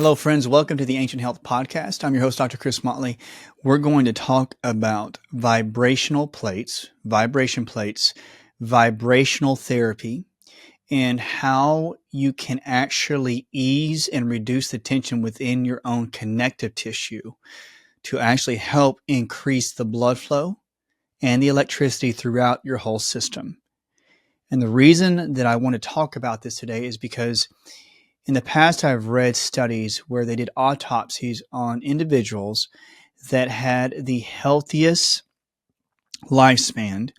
Hello, friends. Welcome to the Ancient Health Podcast. I'm your host, Dr. Chris Motley. We're going to talk about vibration plates, vibrational therapy, and how you can actually ease and reduce the tension within your own connective tissue to actually help increase the blood flow and the electricity throughout your whole system. And the reason that I want to talk about this today is because in the past, I've read studies where they did autopsies on individuals that had the healthiest lifespan,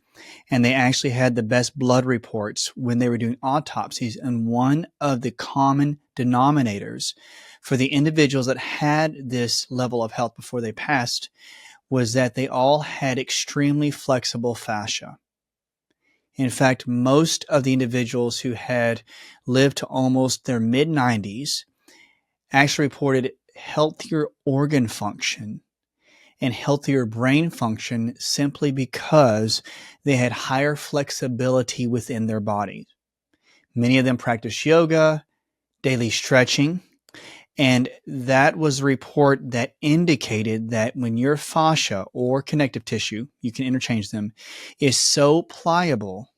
and they actually had the best blood reports when they were doing autopsies. And one of the common denominators for the individuals that had this level of health before they passed was that they all had extremely flexible fascia. In fact, most of the individuals who had lived to almost their mid-90s actually reported healthier organ function and healthier brain function simply because they had higher flexibility within their bodies. Many of them practiced yoga, daily stretching, and that was a report that indicated that when your fascia or connective tissue, you can interchange them, is so pliable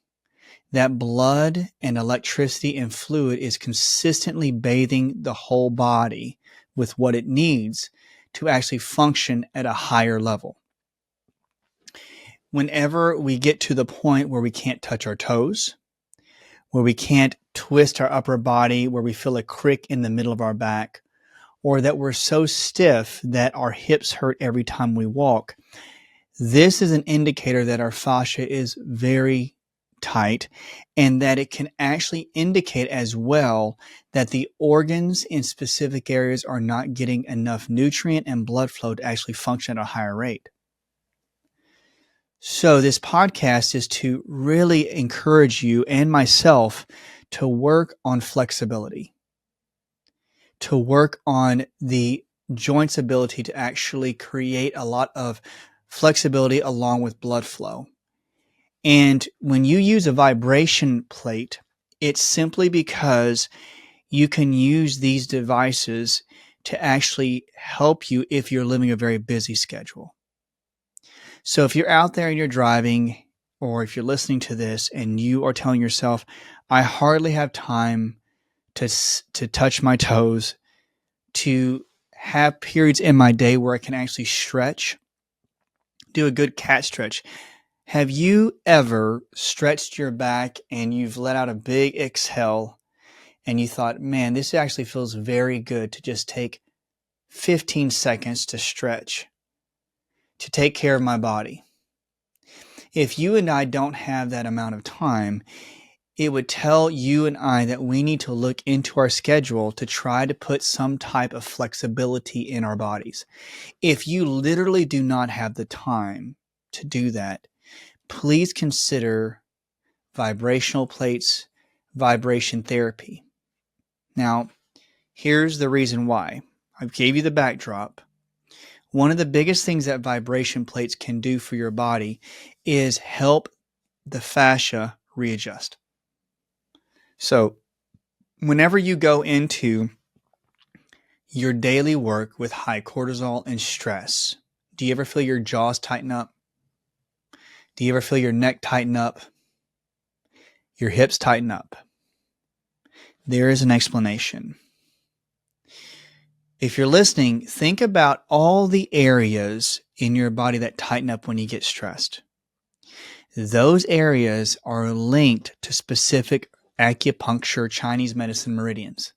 that blood and electricity and fluid is consistently bathing the whole body with what it needs to actually function at a higher level. Whenever we get to the point where we can't touch our toes, where we can't twist our upper body, where we feel a crick in the middle of our back, or that we're so stiff that our hips hurt every time we walk, this is an indicator that our fascia is very tight and that it can actually indicate as well that the organs in specific areas are not getting enough nutrient and blood flow to actually function at a higher rate. So this podcast is to really encourage you and myself to work on flexibility, to work on the joint's ability to actually create a lot of flexibility along with blood flow. And when you use a vibration plate, it's simply because you can use these devices to actually help you if you're living a very busy schedule. So if you're out there and you're driving, or if you're listening to this and you are telling yourself, I hardly have time to touch my toes, to have periods in my day where I can actually stretch, do a good cat stretch. Have you ever stretched your back and you've let out a big exhale and you thought, man, this actually feels very good to just take 15 seconds to stretch, to take care of my body? If you and I don't have that amount of time, it would tell you and I that we need to look into our schedule to try to put some type of flexibility in our bodies. If you literally do not have the time to do that, please consider vibrational plates, vibration therapy. Now, here's the reason why. I gave you the backdrop. One of the biggest things that vibration plates can do for your body is help the fascia readjust. So, whenever you go into your daily work with high cortisol and stress, do you ever feel your jaws tighten up? Do you ever feel your neck tighten up? Your hips tighten up? There is an explanation. If you're listening, think about all the areas in your body that tighten up when you get stressed. Those areas are linked to specific acupuncture Chinese medicine meridians,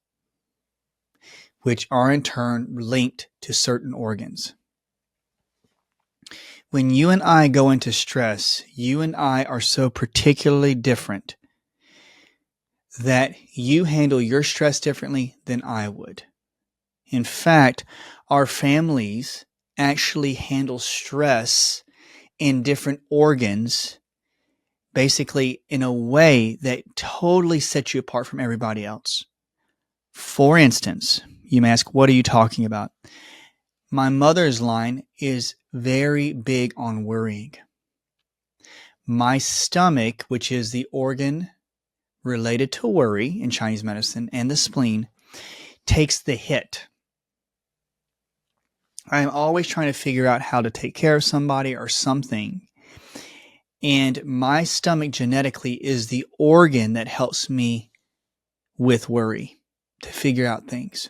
which are in turn linked to certain organs. When you and I go into stress, you and I are so particularly different that you handle your stress differently than I would. In fact, our families actually handle stress in different organs, basically in a way that totally sets you apart from everybody else. For instance, you may ask, what are you talking about? My mother's line is very big on worrying. My stomach, which is the organ related to worry in Chinese medicine, and the spleen, takes the hit. I am always trying to figure out how to take care of somebody or something. And my stomach genetically is the organ that helps me with worry to figure out things.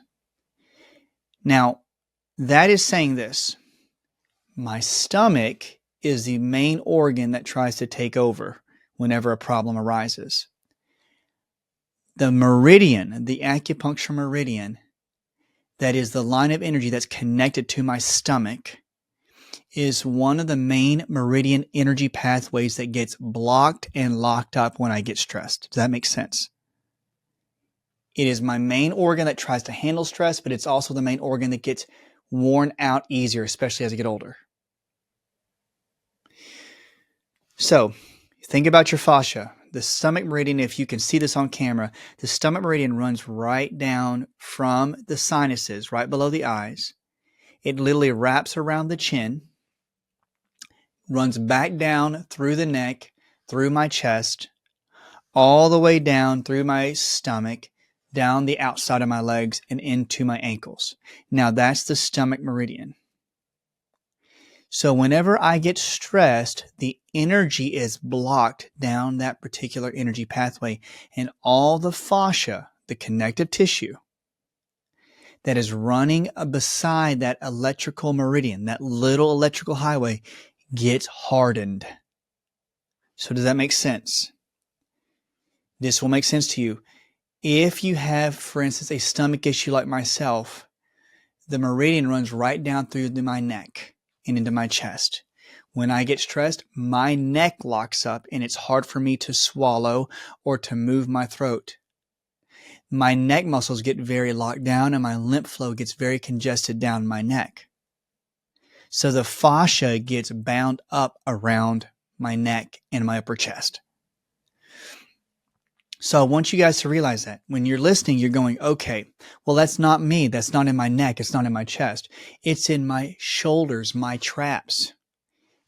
Now, that is saying this. My stomach is the main organ that tries to take over whenever a problem arises. The meridian, the acupuncture meridian, that is the line of energy that's connected to my stomach, is one of the main meridian energy pathways that gets blocked and locked up when I get stressed. Does that make sense? It is my main organ that tries to handle stress, but it's also the main organ that gets worn out easier, especially as I get older. So think about your fascia. The stomach meridian, if you can see this on camera, the stomach meridian runs right down from the sinuses, right below the eyes. It literally wraps around the chin, runs back down through the neck, through my chest, all the way down through my stomach, down the outside of my legs, and into my ankles. Now that's the stomach meridian. So whenever I get stressed, the energy is blocked down that particular energy pathway, and all the fascia, the connective tissue that is running beside that electrical meridian, that little electrical highway, gets hardened. So does that make sense? This will make sense to you. If you have, for instance, a stomach issue like myself, the meridian runs right down through my neck and into my chest. When I get stressed, my neck locks up and it's hard for me to swallow or to move my throat. My neck muscles get very locked down and my lymph flow gets very congested down my neck. So the fascia gets bound up around my neck and my upper chest. So I want you guys to realize that when you're listening, you're going, okay, well, that's not me. That's not in my neck. It's not in my chest. It's in my shoulders, my traps.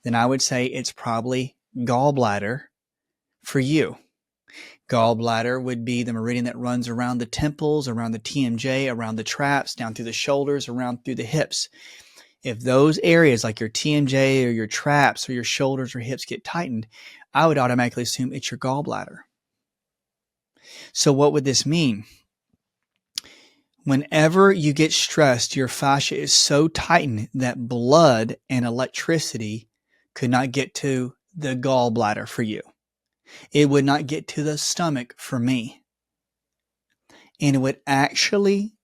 Then I would say it's probably gallbladder for you. Gallbladder would be the meridian that runs around the temples, around the TMJ, around the traps, down through the shoulders, around through the hips. If those areas like your TMJ or your traps or your shoulders or hips get tightened, I would automatically assume it's your gallbladder. So what would this mean? Whenever you get stressed, your fascia is so tightened that blood and electricity could not get to the gallbladder for you. It would not get to the stomach for me. And it would actually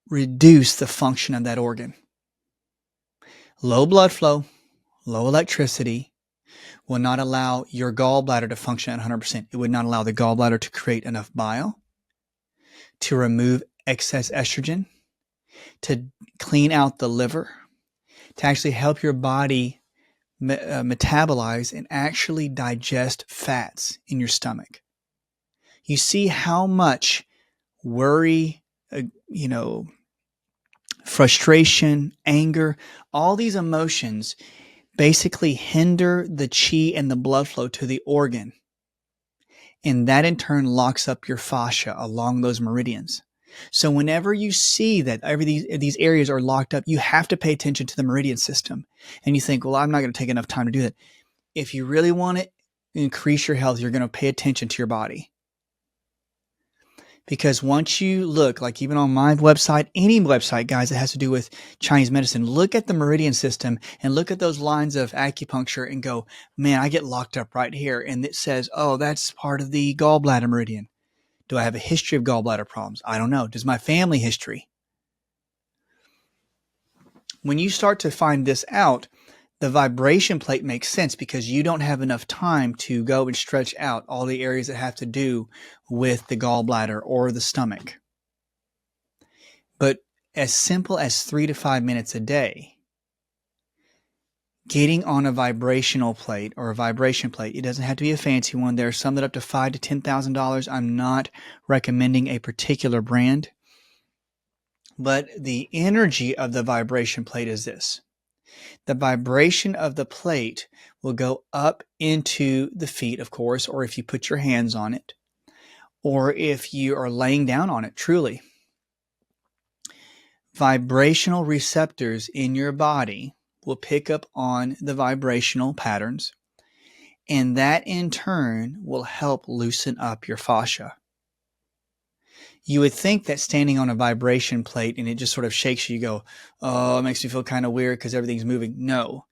reduce the function of that organ. Low blood flow, low electricity will not allow your gallbladder to function at 100%. It would not allow the gallbladder to create enough bile, to remove excess estrogen, to clean out the liver, to actually help your body metabolize and actually digest fats in your stomach. You see how much worry, frustration, anger, all these emotions basically hinder the chi and the blood flow to the organ. And that in turn locks up your fascia along those meridians. So whenever you see that these areas are locked up, you have to pay attention to the meridian system. And you think, well, I'm not going to take enough time to do that. If you really want to increase your health, you're going to pay attention to your body. Because once you look, like even on my website, any website, guys, that has to do with Chinese medicine, look at the meridian system and look at those lines of acupuncture and go, man, I get locked up right here. And it says, oh, that's part of the gallbladder meridian. Do I have a history of gallbladder problems? I don't know. Does my family history? When you start to find this out, the vibration plate makes sense because you don't have enough time to go and stretch out all the areas that have to do with the gallbladder or the stomach. But as simple as 3 to 5 minutes a day, getting on a vibrational plate or a vibration plate, it doesn't have to be a fancy one. There are some that are up to $5,000 to $10,000. I'm not recommending a particular brand, but the energy of the vibration plate is this. The vibration of the plate will go up into the feet, of course, or if you put your hands on it, or if you are laying down on it, truly. Vibrational receptors in your body will pick up on the vibrational patterns, and that in turn will help loosen up your fascia. You would think that standing on a vibration plate and it just sort of shakes you, you go, oh, it makes me feel kind of weird because everything's moving. No,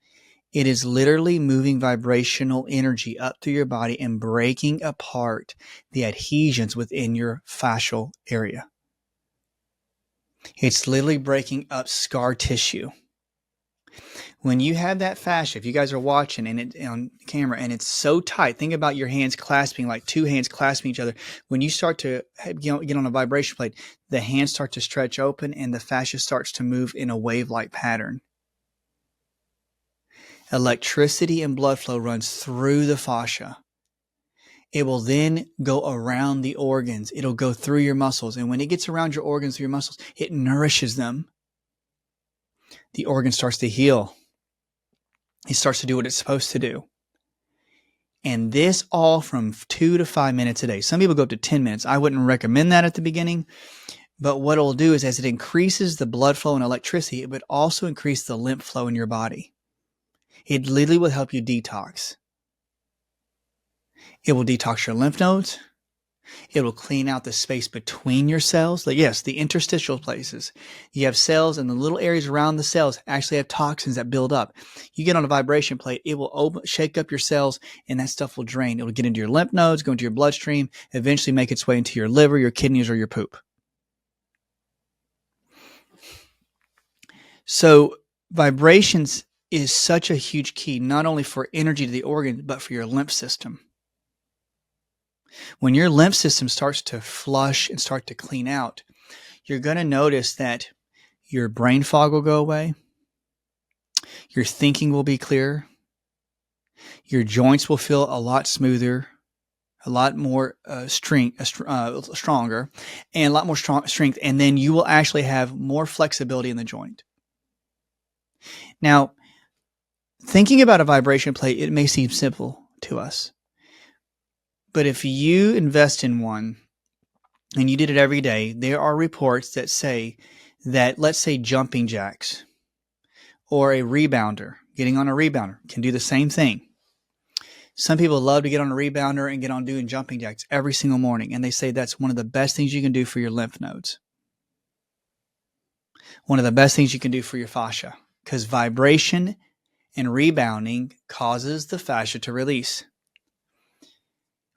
it is literally moving vibrational energy up through your body and breaking apart the adhesions within your fascial area. It's literally breaking up scar tissue. When you have that fascia, if you guys are watching and it on camera and it's so tight, think about your hands clasping, like two hands clasping each other. When you start to get on a vibration plate, the hands start to stretch open and the fascia starts to move in a wave-like pattern. Electricity and blood flow runs through the fascia. It will then go around the organs. It'll go through your muscles. And when it gets around your organs, through your muscles, it nourishes them. The organ starts to heal. It starts to do what it's supposed to do. And this all from 2 to 5 minutes a day. Some people go up to 10 minutes. I wouldn't recommend that at the beginning. But what it'll do is as it increases the blood flow and electricity, it would also increase the lymph flow in your body. It literally will help you detox. It will detox your lymph nodes. It will clean out the space between your cells. Like, yes, the interstitial places. You have cells and the little areas around the cells actually have toxins that build up. You get on a vibration plate, it will shake up your cells and that stuff will drain. It will get into your lymph nodes, go into your bloodstream, eventually make its way into your liver, your kidneys, or your poop. So vibrations is such a huge key, not only for energy to the organ, but for your lymph system. When your lymph system starts to flush and start to clean out, you're going to notice that your brain fog will go away. Your thinking will be clearer. Your joints will feel a lot smoother, a lot more stronger, and a lot more strength. And then you will actually have more flexibility in the joint. Now, thinking about a vibration plate, it may seem simple to us. But if you invest in one and you did it every day, there are reports that say that, let's say, jumping jacks or a rebounder, getting on a rebounder can do the same thing. Some people love to get on a rebounder and get on doing jumping jacks every single morning, and they say that's one of the best things you can do for your lymph nodes. One of the best things you can do for your fascia, because vibration and rebounding causes the fascia to release.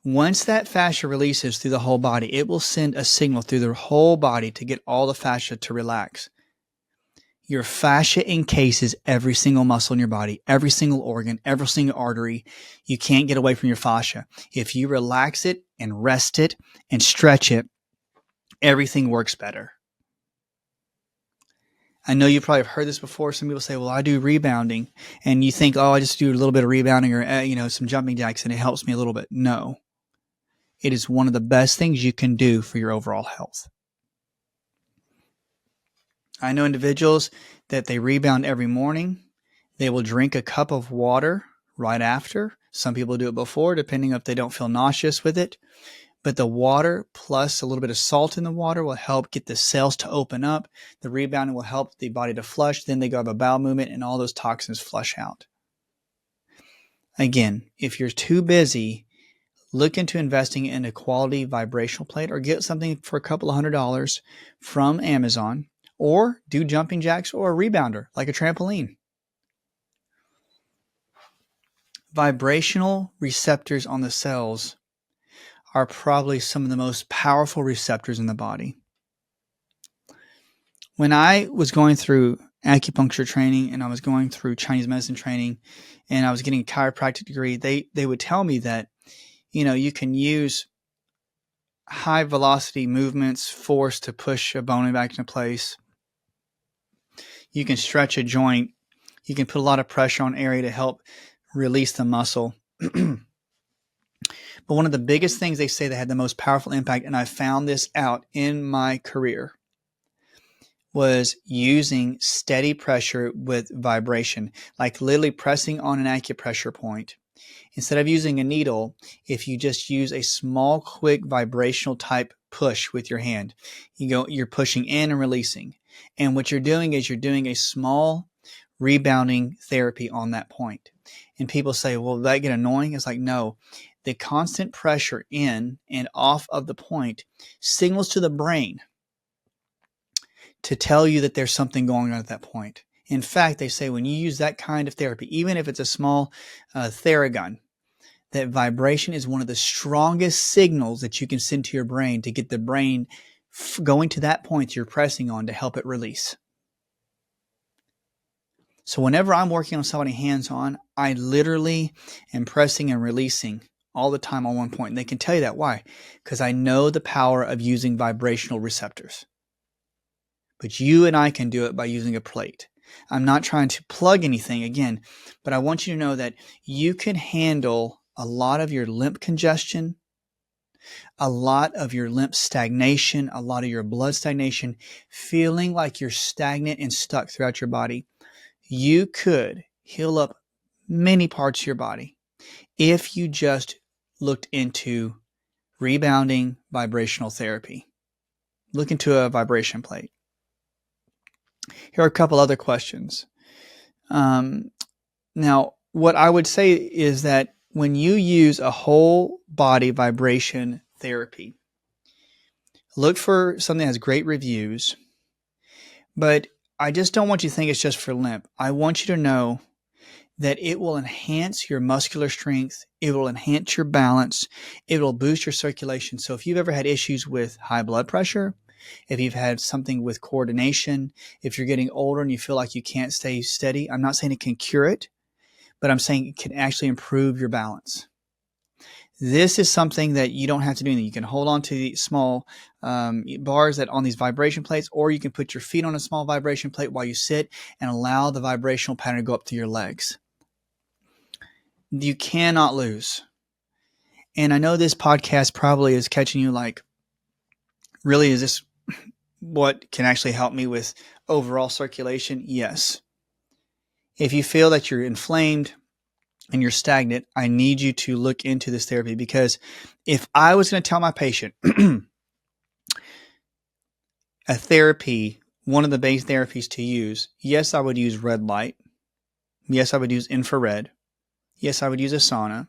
Once that fascia releases through the whole body, it will send a signal through the whole body to get all the fascia to relax. Your fascia encases every single muscle in your body, every single organ, every single artery. You can't get away from your fascia. If you relax it and rest it and stretch it, everything works better. I know you probably have heard this before. Some people say, well, I do rebounding. And you think, oh, I just do a little bit of rebounding or, some jumping jacks and it helps me a little bit. No. It is one of the best things you can do for your overall health. I know individuals that they rebound every morning. They will drink a cup of water right after. Some people do it before, depending if they don't feel nauseous with it. But the water plus a little bit of salt in the water will help get the cells to open up. The rebounding will help the body to flush. Then they go have a bowel movement and all those toxins flush out. Again, if you're too busy, look into investing in a quality vibrational plate or get something for a couple of $100 from Amazon, or do jumping jacks or a rebounder like a trampoline. Vibrational receptors on the cells are probably some of the most powerful receptors in the body. When I was going through acupuncture training and I was going through Chinese medicine training and I was getting a chiropractic degree, they would tell me that you can use high velocity movements, force to push a bone back into place. You can stretch a joint. You can put a lot of pressure on area to help release the muscle. But one of the biggest things they say that had the most powerful impact, and I found this out in my career, was using steady pressure with vibration, like literally pressing on an acupressure point. Instead of using a needle, if you just use a small, quick vibrational type push with your hand, you're pushing in and releasing. And what you're doing is you're doing a small rebounding therapy on that point. And people say, well, will that get annoying? It's like, no, the constant pressure in and off of the point signals to the brain to tell you that there's something going on at that point. In fact, they say when you use that kind of therapy, even if it's a small Theragun, that vibration is one of the strongest signals that you can send to your brain to get the brain going to that point you're pressing on to help it release. So whenever I'm working on somebody hands-on, I literally am pressing and releasing all the time on one point. And they can tell you that. Why? Because I know the power of using vibrational receptors. But you and I can do it by using a plate. I'm not trying to plug anything again, but I want you to know that you can handle a lot of your lymph congestion, a lot of your lymph stagnation, a lot of your blood stagnation, feeling like you're stagnant and stuck throughout your body. You could heal up many parts of your body if you just looked into rebounding vibrational therapy. Look into a vibration plate. Here are a couple other questions. Now, what I would say is that when you use a whole body vibration therapy, look for something that has great reviews, but I just don't want you to think it's just for lymph. I want you to know that it will enhance your muscular strength. It will enhance your balance. It will boost your circulation. So if you've ever had issues with high blood pressure, if you've had something with coordination, if you're getting older and you feel like you can't stay steady, I'm not saying it can cure it, but I'm saying it can actually improve your balance. This is something that you don't have to do anything. You can hold on to the small bars that on these vibration plates, or you can put your feet on a small vibration plate while you sit and allow the vibrational pattern to go up to your legs. You cannot lose. And I know this podcast probably is catching you like, really, is this what can actually help me with overall circulation? Yes. If you feel that you're inflamed and you're stagnant, I need you to look into this therapy, because if I was going to tell my patient a therapy, one of the base therapies to use, yes, I would use red light. Yes, I would use infrared. Yes, I would use a sauna.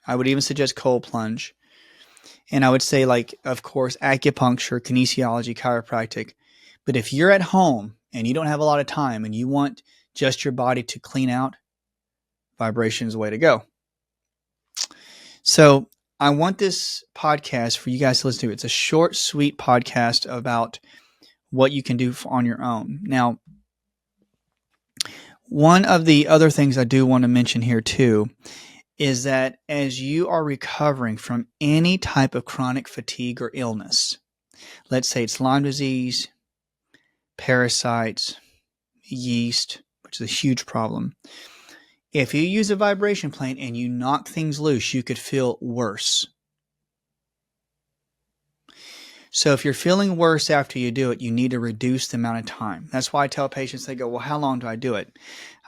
I would even suggest cold plunge. And I would say, like, of course, acupuncture, kinesiology, chiropractic. But if you're at home and you don't have a lot of time and you want just your body to clean out, vibration is the way to go. So I want this podcast for you guys to listen to. It's a short, sweet podcast about what you can do on your own. Now, one of the other things I do want to mention here too is that as you are recovering from any type of chronic fatigue or illness, let's say it's Lyme disease, parasites, yeast, which is a huge problem. If you use a vibration plate and you knock things loose, you could feel worse. So if you're feeling worse after you do it, you need to reduce the amount of time. That's why I tell patients, they go, well, how long do I do it?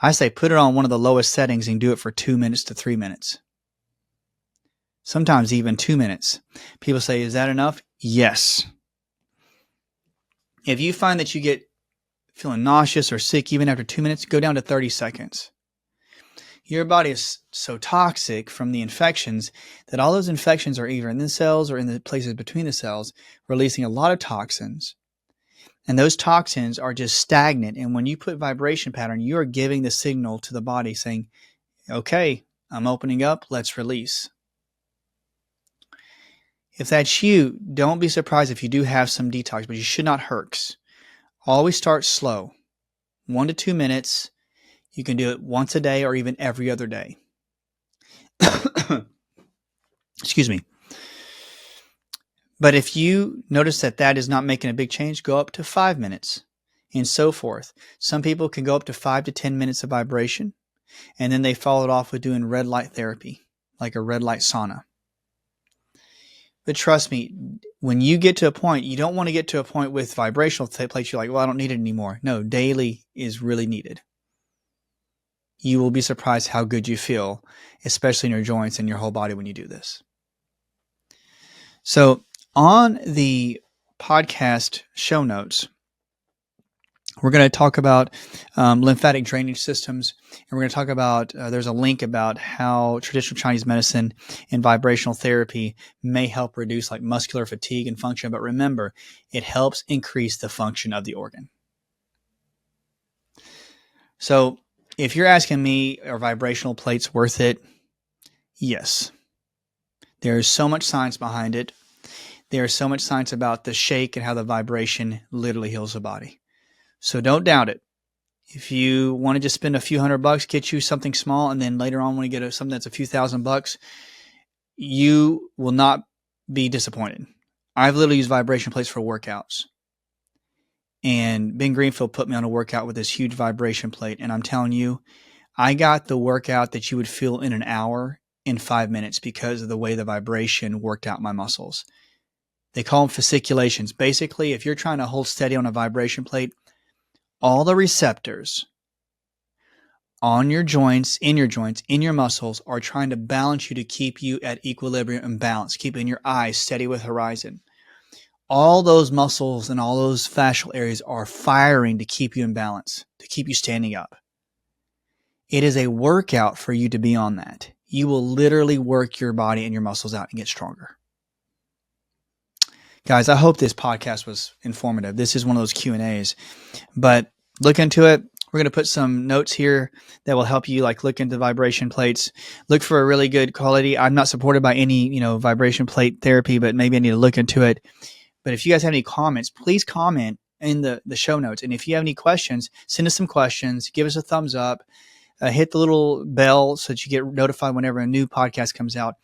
I say, put it on one of the lowest settings and do it for 2 minutes to 3 minutes. Sometimes even 2 minutes. People say, is that enough? Yes. If you find that you get feeling nauseous or sick even after 2 minutes, go down to 30 seconds. Your body is so toxic from the infections that all those infections are either in the cells or in the places between the cells, releasing a lot of toxins. And those toxins are just stagnant. And when you put vibration pattern, you are giving the signal to the body saying, okay, I'm opening up, let's release. If that's you, don't be surprised if you do have some detox, but you should not herx. Always start slow, 1 to 2 minutes. You can do it once a day or even every other day. Excuse me. But if you notice that that is not making a big change, go up to 5 minutes and so forth. Some people can go up to 5 to 10 minutes of vibration, and then they follow it off with doing red light therapy, like a red light sauna. But trust me, when you get to a point, you don't want to get to a point with vibrational plates, you're like, well, I don't need it anymore. No, daily is really needed. You will be surprised how good you feel, especially in your joints and your whole body when you do this. So on the podcast show notes, We're going to talk about lymphatic drainage systems, and we're going to talk about, there's a link about how traditional Chinese medicine and vibrational therapy may help reduce like muscular fatigue and function. But remember, it helps increase the function of the organ. So if you're asking me, are vibrational plates worth it? Yes. There's so much science behind it. There's so much science about the shake and how the vibration literally heals the body. So don't doubt it. If you want to just spend a few $100, get you something small, and then later on when you get something that's a few $1,000s, you will not be disappointed. I've literally used vibration plates for workouts. And Ben Greenfield put me on a workout with this huge vibration plate. And I'm telling you, I got the workout that you would feel in an hour in 5 minutes because of the way the vibration worked out my muscles. They call them fasciculations. Basically, if you're trying to hold steady on a vibration plate, all the receptors on your joints, in your muscles are trying to balance you to keep you at equilibrium and balance, keeping your eyes steady with horizon. All those muscles and all those fascial areas are firing to keep you in balance, to keep you standing up. It is a workout for you to be on that. You will literally work your body and your muscles out and get stronger. Guys, I hope this podcast was informative. This is one of those Q&As, but look into it. We're going to put some notes here that will help you like look into vibration plates. Look for a really good quality. I'm not supported by any, vibration plate therapy, but maybe I need to look into it. But if you guys have any comments, please comment in the show notes. And if you have any questions, send us some questions. Give us a thumbs up. Hit the little bell so that you get notified whenever a new podcast comes out.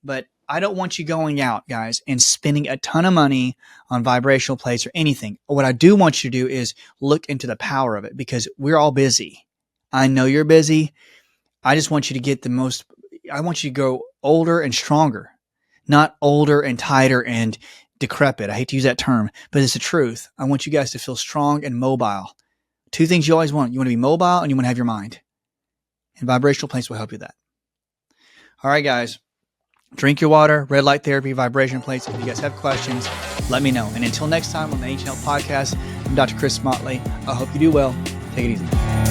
But I don't want you going out, guys, and spending a ton of money on vibrational plates or anything. What I do want you to do is look into the power of it, because we're all busy. I know you're busy. I just want you to get I want you to go older and stronger, not older and tighter and decrepit. I hate to use that term, but it's the truth. I want you guys to feel strong and mobile. Two things you always want. You want to be mobile and you want to have your mind. And vibrational plates will help you with that. All right, guys. Drink your water, red light therapy, vibration plates. If you guys have questions, let me know. And until next time on the Ancient Health Podcast, I'm Dr. Chris Motley. I hope you do well. Take it easy.